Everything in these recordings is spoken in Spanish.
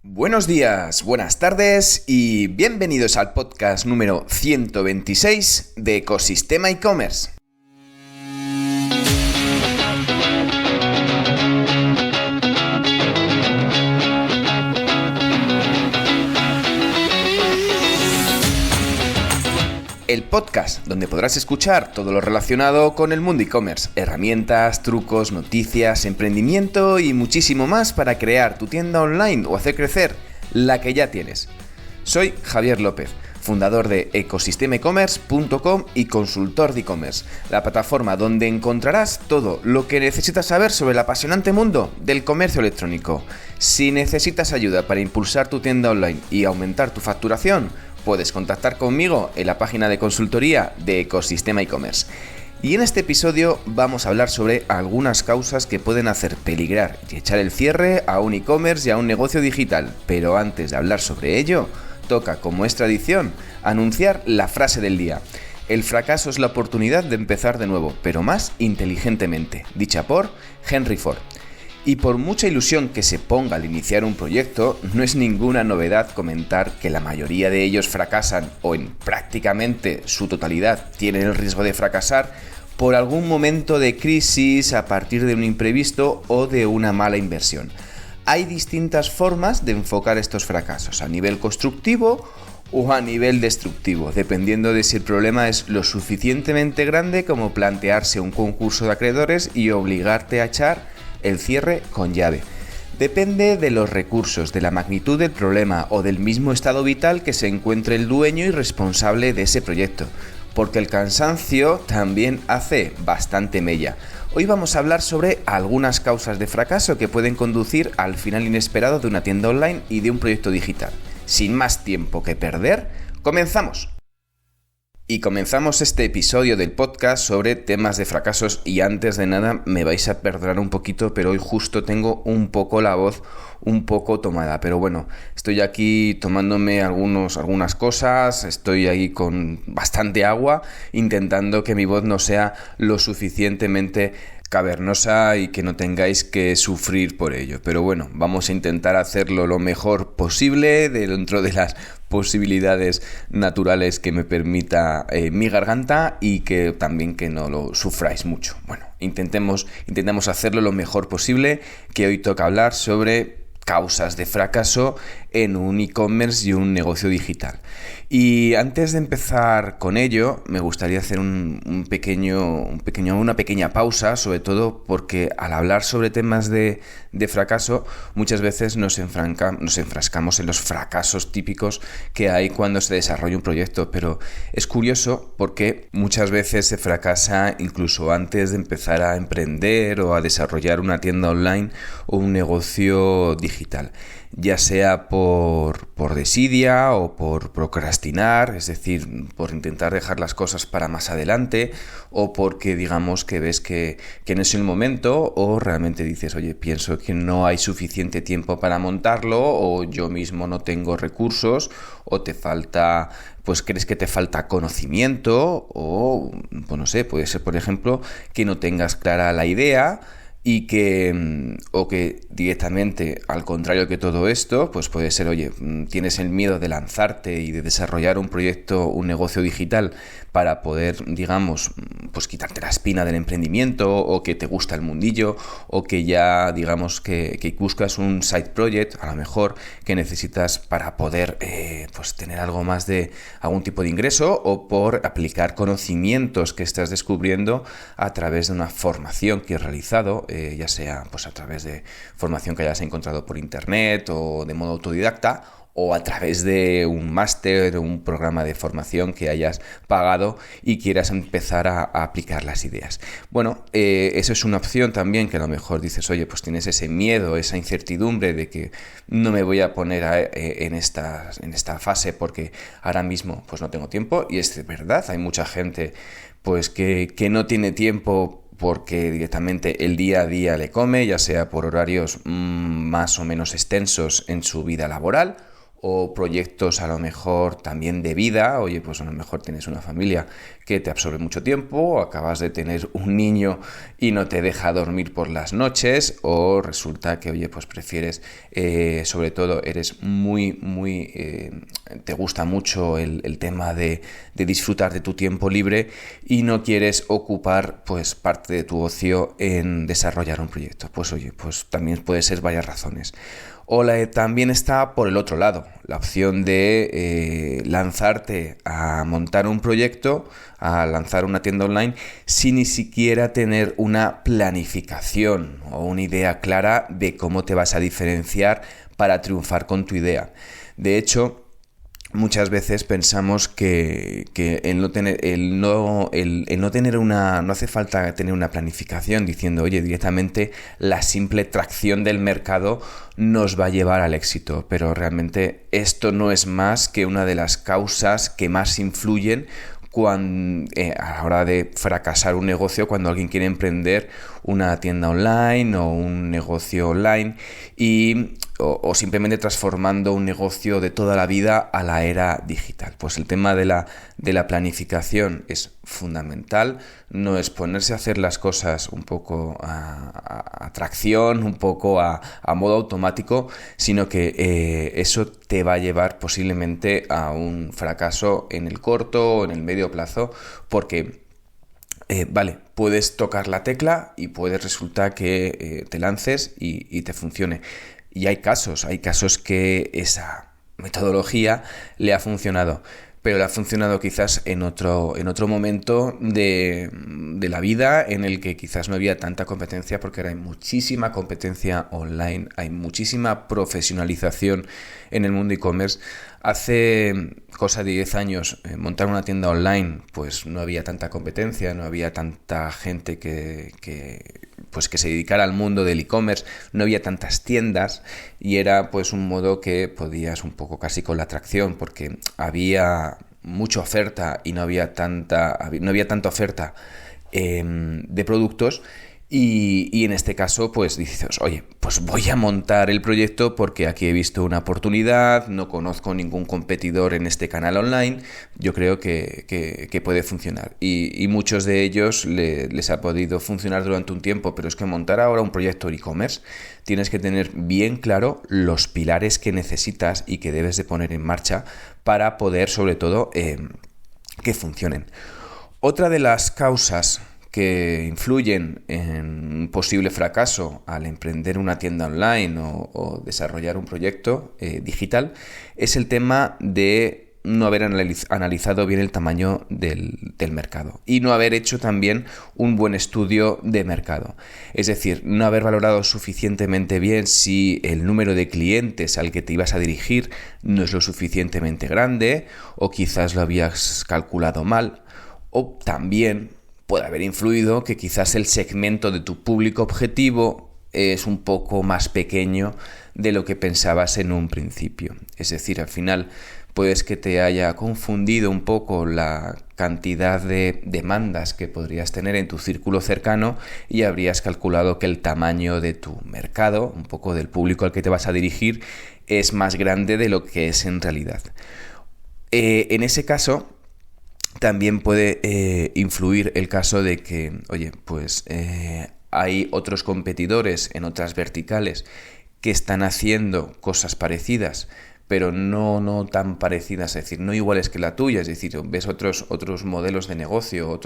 Buenos días, buenas tardes y bienvenidos al podcast número 126 de Ecosistema e-commerce. El podcast donde podrás escuchar todo lo relacionado con el mundo e-commerce, herramientas, trucos, noticias, emprendimiento y muchísimo más para crear tu tienda online o hacer crecer la que ya tienes. Soy Javier López, fundador de ecosistemaecommerce.com y consultor de e-commerce, la plataforma donde encontrarás todo lo que necesitas saber sobre el apasionante mundo del comercio electrónico. Si necesitas ayuda para impulsar tu tienda online y aumentar tu facturación, puedes contactar conmigo en la página de consultoría de Ecosistema e-commerce. Y en este episodio vamos a hablar sobre algunas causas que pueden hacer peligrar y echar el cierre a un e-commerce y a un negocio digital. Pero antes de hablar sobre ello, toca, como es tradición, anunciar la frase del día. El fracaso es la oportunidad de empezar de nuevo, pero más inteligentemente, dicha por Henry Ford. Y por mucha ilusión que se ponga al iniciar un proyecto, no es ninguna novedad comentar que la mayoría de ellos fracasan o en prácticamente su totalidad tienen el riesgo de fracasar por algún momento de crisis a partir de un imprevisto o de una mala inversión. Hay distintas formas de enfocar estos fracasos, a nivel constructivo o a nivel destructivo, dependiendo de si el problema es lo suficientemente grande como plantearse un concurso de acreedores y obligarte a echar el cierre con llave. Depende de los recursos, de la magnitud del problema o del mismo estado vital que se encuentre el dueño y responsable de ese proyecto, porque el cansancio también hace bastante mella. Hoy vamos a hablar sobre algunas causas de fracaso que pueden conducir al final inesperado de una tienda online y de un proyecto digital. Sin más tiempo que perder, ¡comenzamos! Y comenzamos este episodio del podcast sobre temas de fracasos y antes de nada me vais a perdonar un poquito, pero hoy justo tengo un poco la voz un poco tomada, pero bueno, estoy aquí tomándome algunas cosas, estoy ahí con bastante agua intentando que mi voz no sea lo suficientemente cavernosa y que no tengáis que sufrir por ello, pero bueno, vamos a intentar hacerlo lo mejor posible dentro de las posibilidades naturales que me permita mi garganta y que también que no lo sufráis mucho. Bueno, intentemos hacerlo lo mejor posible, que hoy toca hablar sobre causas de fracaso en un e-commerce y un negocio digital. Y antes de empezar con ello, me gustaría hacer una pequeña pausa, sobre todo porque al hablar sobre temas de fracaso, muchas veces nos enfrascamos en los fracasos típicos que hay cuando se desarrolla un proyecto, pero es curioso porque muchas veces se fracasa incluso antes de empezar a emprender o a desarrollar una tienda online o un negocio digital, ya sea por desidia o por procrastinar, es decir, por intentar dejar las cosas para más adelante, o porque digamos que ves que no es el momento, o realmente dices, oye, pienso que no hay suficiente tiempo para montarlo, o yo mismo no tengo recursos, o te falta, pues crees que te falta conocimiento, o pues no sé, puede ser por ejemplo que no tengas clara la idea, y que directamente, al contrario que todo esto, pues puede ser, oye, tienes el miedo de lanzarte y de desarrollar un proyecto, un negocio digital para poder, digamos, pues quitarte la espina del emprendimiento, o que te gusta el mundillo, o que ya, digamos, que buscas un side project, a lo mejor, que necesitas para poder, pues tener algo más de algún tipo de ingreso, o por aplicar conocimientos que estás descubriendo a través de una formación que has realizado, ya sea pues a través de formación que hayas encontrado por internet o de modo autodidacta, o a través de un máster o un programa de formación que hayas pagado y quieras empezar a aplicar las ideas. Bueno, eso es una opción también, que a lo mejor dices, oye, pues tienes ese miedo, esa incertidumbre de que no me voy a poner en esta fase porque ahora mismo pues no tengo tiempo, y es verdad, hay mucha gente pues que no tiene tiempo porque directamente el día a día le come, ya sea por horarios más o menos extensos en su vida laboral, o proyectos a lo mejor también de vida. Oye, pues a lo mejor tienes una familia que te absorbe mucho tiempo, o acabas de tener un niño y no te deja dormir por las noches, o resulta que, oye, pues prefieres, sobre todo eres te gusta mucho el tema de disfrutar de tu tiempo libre y no quieres ocupar pues parte de tu ocio en desarrollar un proyecto. Pues oye, pues también puede ser varias razones. También está por el otro lado, la opción de lanzarte a montar un proyecto, a lanzar una tienda online sin ni siquiera tener una planificación o una idea clara de cómo te vas a diferenciar para triunfar con tu idea. De hecho, muchas veces pensamos que no hace falta tener una planificación diciendo, oye, directamente la simple tracción del mercado nos va a llevar al éxito, pero realmente esto no es más que una de las causas que más influyen a la hora de fracasar un negocio, cuando alguien quiere emprender una tienda online o un negocio online o simplemente transformando un negocio de toda la vida a la era digital. Pues el tema de la planificación es fundamental. No es ponerse a hacer las cosas un poco a tracción, un poco a modo automático, sino que eso te va a llevar posiblemente a un fracaso en el corto o en el medio plazo, porque puedes tocar la tecla y puede resultar que te lances y te funcione. Y hay casos que esa metodología le ha funcionado, pero le ha funcionado quizás en otro momento de la vida en el que quizás no había tanta competencia, porque ahora hay muchísima competencia online, hay muchísima profesionalización en el mundo e-commerce. Hace cosa de 10 años montar una tienda online, pues no había tanta competencia, no había tanta gente que se dedicara al mundo del e-commerce, no había tantas tiendas y era pues un modo que podías un poco casi con la atracción, porque había mucha oferta y no había tanta oferta de productos. Y en este caso, pues dices, oye, pues voy a montar el proyecto porque aquí he visto una oportunidad, no conozco ningún competidor en este canal online, yo creo que puede funcionar. Y muchos de ellos les ha podido funcionar durante un tiempo, pero es que montar ahora un proyecto de e-commerce tienes que tener bien claro los pilares que necesitas y que debes de poner en marcha para poder, sobre todo, que funcionen. Otra de las causas que influyen en un posible fracaso al emprender una tienda online o desarrollar un proyecto digital es el tema de no haber analizado bien el tamaño del mercado y no haber hecho también un buen estudio de mercado. Es decir, no haber valorado suficientemente bien si el número de clientes al que te ibas a dirigir no es lo suficientemente grande, o quizás lo habías calculado mal, o también puede haber influido que quizás el segmento de tu público objetivo es un poco más pequeño de lo que pensabas en un principio. Es decir, al final puedes que te haya confundido un poco la cantidad de demandas que podrías tener en tu círculo cercano y habrías calculado que el tamaño de tu mercado, un poco del público al que te vas a dirigir, es más grande de lo que es en realidad. En ese caso, también puede influir el caso de que, oye, pues hay otros competidores en otras verticales que están haciendo cosas parecidas, pero no tan parecidas, es decir, no iguales que la tuya. Es decir, ves otros modelos de negocio,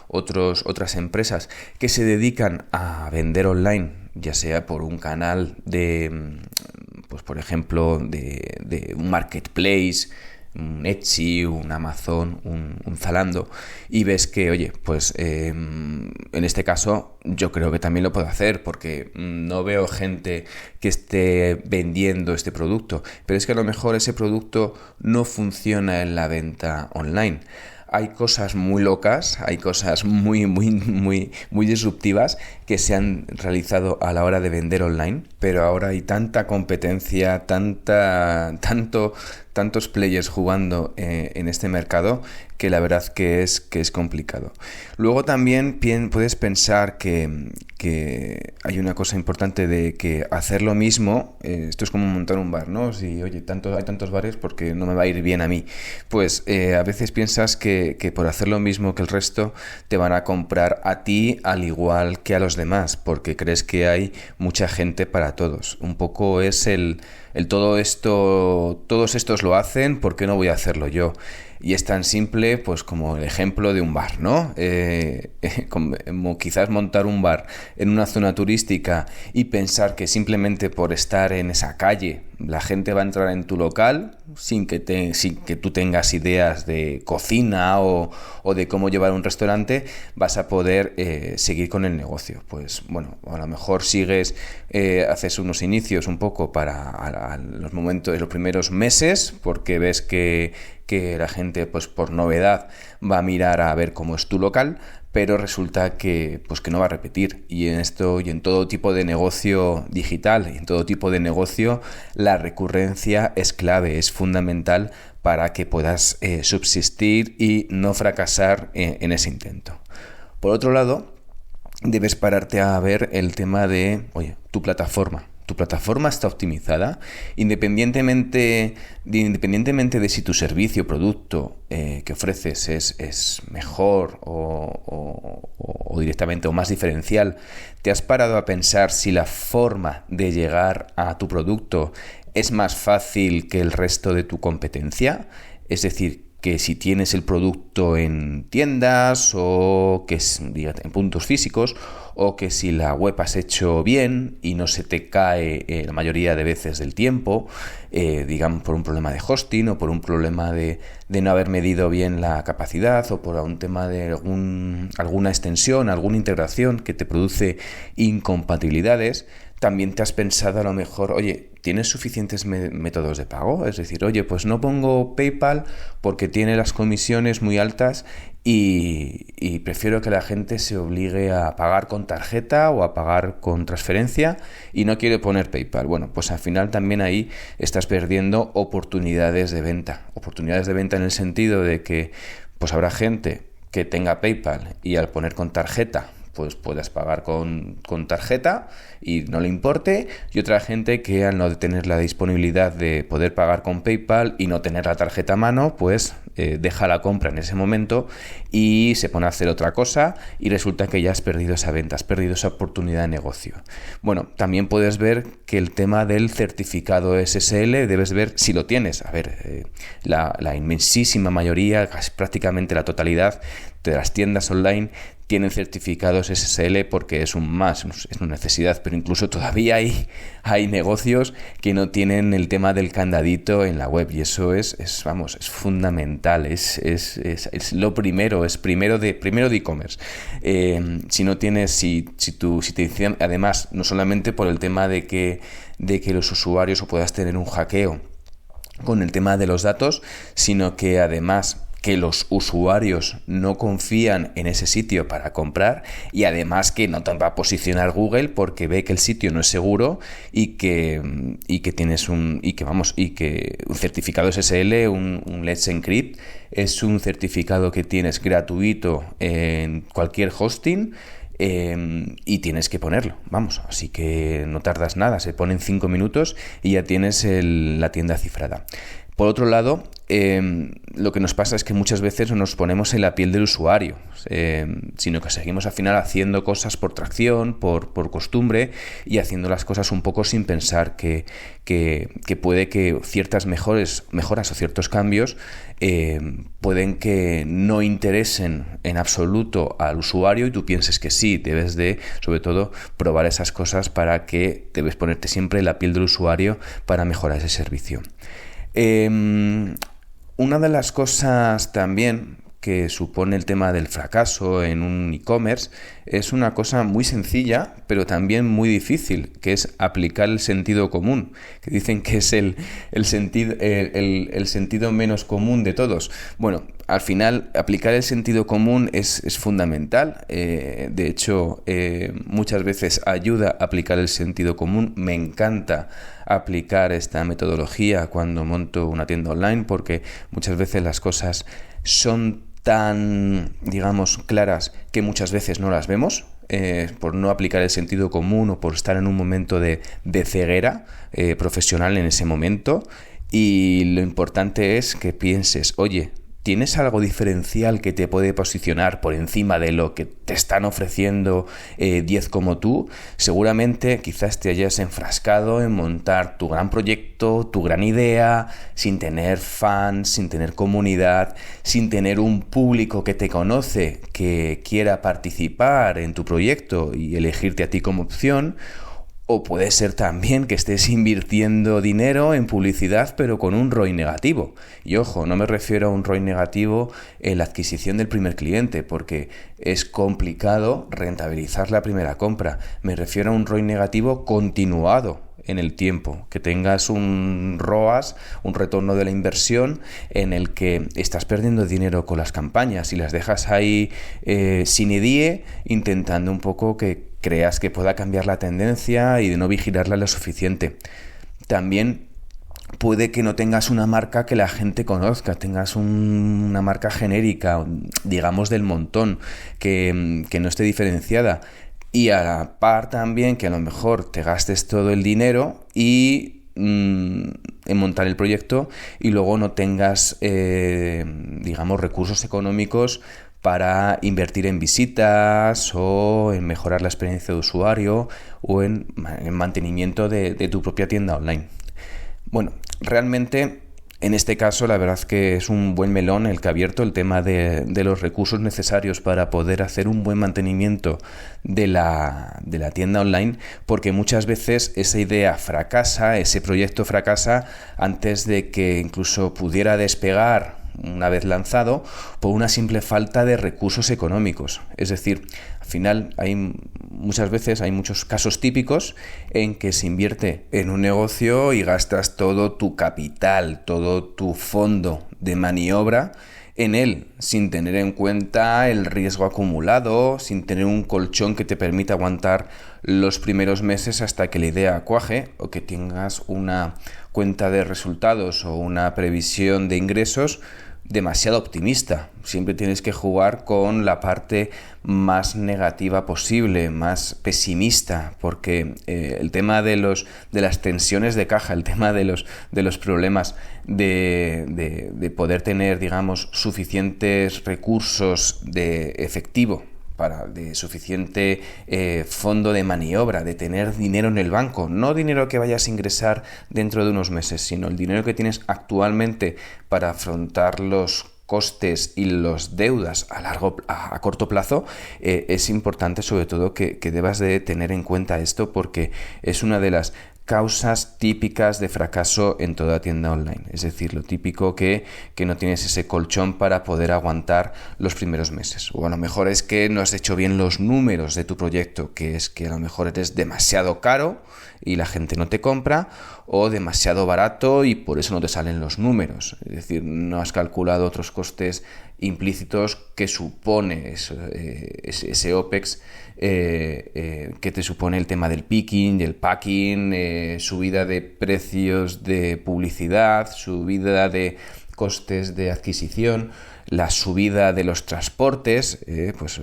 otras empresas que se dedican a vender online, ya sea por un canal pues por ejemplo, de un marketplace, un Etsy, un Amazon, un Zalando, y ves que, oye, pues en este caso yo creo que también lo puedo hacer, porque no veo gente que esté vendiendo este producto, pero es que a lo mejor ese producto no funciona en la venta online. Hay cosas muy locas, hay cosas muy disruptivas que se han realizado a la hora de vender online, pero ahora hay tanta competencia, tanta tantos players jugando en este mercado que la verdad que es complicado. Luego también puedes pensar que hay una cosa importante de que hacer lo mismo, esto es como montar un bar, ¿no? Si, oye, hay tantos bares porque no me va a ir bien a mí. Pues a veces piensas que por hacer lo mismo que el resto te van a comprar a ti al igual que a los demás, porque crees que hay mucha gente para todos. Un poco es el todos estos lo hacen, ¿por qué no voy a hacerlo yo? Y es tan simple pues como el ejemplo de un bar, ¿no? Como quizás montar un bar en una zona turística y pensar que simplemente por estar en esa calle la gente va a entrar en tu local sin que tú tengas ideas de cocina o de cómo llevar un restaurante, vas a poder seguir con el negocio. Pues bueno, a lo mejor haces unos inicios un poco para los momentos, los primeros meses, porque ves que la gente pues por novedad va a mirar a ver cómo es tu local, pero resulta que no va a repetir. Y en esto y en todo tipo de negocio digital y en todo tipo de negocio, la recurrencia es clave, es fundamental para que puedas subsistir y no fracasar en ese intento. Por otro lado, debes pararte a ver el tema de, oye, tu plataforma. ¿Tu plataforma está optimizada? Independientemente de si tu servicio o producto que ofreces es mejor o directamente o más diferencial, ¿te has parado a pensar si la forma de llegar a tu producto es más fácil que el resto de tu competencia? Es decir, que si tienes el producto en tiendas o que en puntos físicos, o que si la web has hecho bien y no se te cae la mayoría de veces del tiempo, digamos por un problema de hosting o por un problema de no haber medido bien la capacidad o por un tema de alguna extensión, alguna integración que te produce incompatibilidades. También te has pensado a lo mejor, oye, ¿tienes suficientes métodos de pago? Es decir, oye, pues no pongo PayPal porque tiene las comisiones muy altas y prefiero que la gente se obligue a pagar con tarjeta o a pagar con transferencia y no quiere poner PayPal. Bueno, pues al final también ahí estás perdiendo oportunidades de venta. Oportunidades de venta en el sentido de que pues habrá gente que tenga PayPal y al poner con tarjeta pues puedas pagar con tarjeta y no le importe, y otra gente que al no tener la disponibilidad de poder pagar con PayPal y no tener la tarjeta a mano, pues deja la compra en ese momento y se pone a hacer otra cosa y resulta que ya has perdido esa venta, has perdido esa oportunidad de negocio. Bueno, también puedes ver que el tema del certificado SSL debes ver si lo tienes. A ver, la inmensísima mayoría, casi prácticamente la totalidad de las tiendas online tienen certificados SSL porque es un más, es una necesidad, pero incluso todavía hay negocios que no tienen el tema del candadito en la web y eso es fundamental, es lo primero, es primero de e-commerce. Si no tienes, si te dicen, además, no solamente por el tema de que los usuarios o puedas tener un hackeo con el tema de los datos, sino que además que los usuarios no confían en ese sitio para comprar y además que no te va a posicionar Google porque ve que el sitio no es seguro y que un certificado SSL, un Let's Encrypt, es un certificado que tienes gratuito en cualquier hosting. Y tienes que ponerlo, así que no tardas nada, se pone en 5 minutos y ya tienes la tienda cifrada. Por otro lado, lo que nos pasa es que muchas veces no nos ponemos en la piel del usuario, sino que seguimos al final haciendo cosas por tracción, por costumbre y haciendo las cosas un poco sin pensar que puede que ciertas mejoras o ciertos cambios pueden que no interesen en absoluto al usuario y tú pienses que sí, debes de, sobre todo, probar esas cosas para que debes ponerte siempre en la piel del usuario para mejorar ese servicio. Una de las cosas también que supone el tema del fracaso en un e-commerce es una cosa muy sencilla, pero también muy difícil, que es aplicar el sentido común, que dicen que es el sentido menos común de todos. Bueno, al final, aplicar el sentido común es fundamental. De hecho, muchas veces ayuda a aplicar el sentido común. Me encanta aplicar esta metodología cuando monto una tienda online, porque muchas veces las cosas son tan, digamos, claras que muchas veces no las vemos. Por no aplicar el sentido común o por estar en un momento de ceguera profesional en ese momento. Y lo importante es que pienses, oye, ¿tienes algo diferencial que te puede posicionar por encima de lo que te están ofreciendo 10 como tú? Seguramente quizás te hayas enfrascado en montar tu gran proyecto, tu gran idea, sin tener fans, sin tener comunidad, sin tener un público que te conoce, que quiera participar en tu proyecto y elegirte a ti como opción. O puede ser también que estés invirtiendo dinero en publicidad pero con un ROI negativo. Y ojo, no me refiero a un ROI negativo en la adquisición del primer cliente, porque es complicado rentabilizar la primera compra. Me refiero a un ROI negativo continuado en el tiempo, que tengas un ROAS, un retorno de la inversión, en el que estás perdiendo dinero con las campañas y las dejas ahí sin idea, intentando un poco que creas que pueda cambiar la tendencia y de no vigilarla lo suficiente. También puede que no tengas una marca que la gente conozca, tengas una marca genérica, digamos del montón, que no esté diferenciada. Y a la par también que a lo mejor te gastes todo el dinero en montar el proyecto y luego no tengas, digamos, recursos económicos para invertir en visitas o en mejorar la experiencia de usuario o en mantenimiento de tu propia tienda online. Bueno, realmente en este caso la verdad que es un buen melón el que ha abierto el tema de los recursos necesarios para poder hacer un buen mantenimiento de la tienda online, porque muchas veces esa idea fracasa, ese proyecto fracasa antes de que incluso pudiera despegar una vez lanzado, por una simple falta de recursos económicos. Es decir, al final muchas veces hay muchos casos típicos en que se invierte en un negocio y gastas todo tu capital, todo tu fondo de maniobra en él, sin tener en cuenta el riesgo acumulado, sin tener un colchón que te permita aguantar los primeros meses hasta que la idea cuaje o que tengas una cuenta de resultados o una previsión de ingresos demasiado optimista. Siempre tienes que jugar con la parte más negativa posible, más pesimista, porque el tema de las tensiones de caja, el tema de los problemas de poder tener, digamos, suficientes recursos de efectivo, de suficiente fondo de maniobra, de tener dinero en el banco, no dinero que vayas a ingresar dentro de unos meses, sino el dinero que tienes actualmente para afrontar los costes y las deudas a corto plazo. Es importante sobre todo que debas de tener en cuenta esto, porque es una de las causas típicas de fracaso en toda tienda online. Es decir, lo típico que no tienes ese colchón para poder aguantar los primeros meses. O a lo mejor es que no has hecho bien los números de tu proyecto, que es que a lo mejor eres demasiado caro y la gente no te compra, o demasiado barato y por eso no te salen los números. Es decir, no has calculado otros costes implícitos que supone ese OPEX que te supone el tema del picking, del packing, subida de precios de publicidad, subida de costes de adquisición, la subida de los transportes. Pues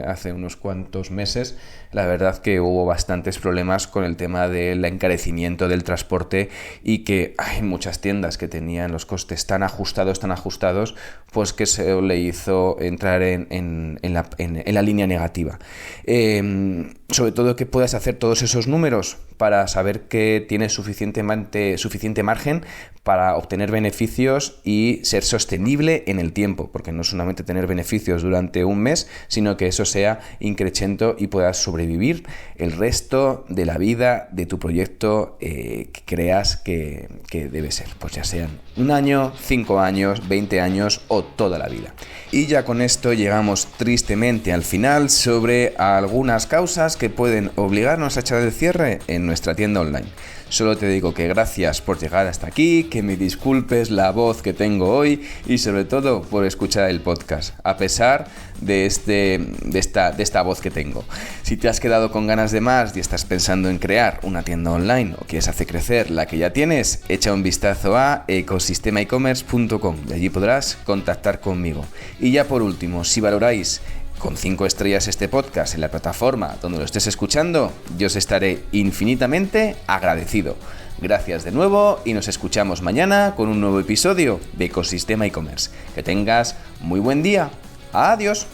hace unos cuantos meses la verdad que hubo bastantes problemas con el tema del encarecimiento del transporte, y que hay muchas tiendas que tenían los costes tan ajustados, pues que se le hizo entrar en la línea negativa. Sobre todo que puedas hacer todos esos números para saber que tienes suficiente margen para obtener beneficios y ser sostenible en el tiempo, porque no solamente tener beneficios durante un mes, sino que eso sea increchento y puedas sobrevivir el resto de la vida de tu proyecto que creas que debe ser, pues ya sean 1 año, 5 años, 20 años o toda la vida. Y ya con esto llegamos tristemente al final sobre algunas causas que pueden obligarnos a echar el cierre en nuestra tienda online. Solo te digo que gracias por llegar hasta aquí, que me disculpes la voz que tengo hoy y sobre todo por escuchar el podcast, a pesar de esta voz que tengo. Si te has quedado con ganas de más y estás pensando en crear una tienda online o quieres hacer crecer la que ya tienes, echa un vistazo a ecosistemaecommerce.com y allí podrás contactar conmigo. Y ya por último, si valoráis con 5 estrellas este podcast en la plataforma donde lo estés escuchando, yo os estaré infinitamente agradecido. Gracias de nuevo y nos escuchamos mañana con un nuevo episodio de Ecosistema e-commerce. Que tengas muy buen día. Adiós.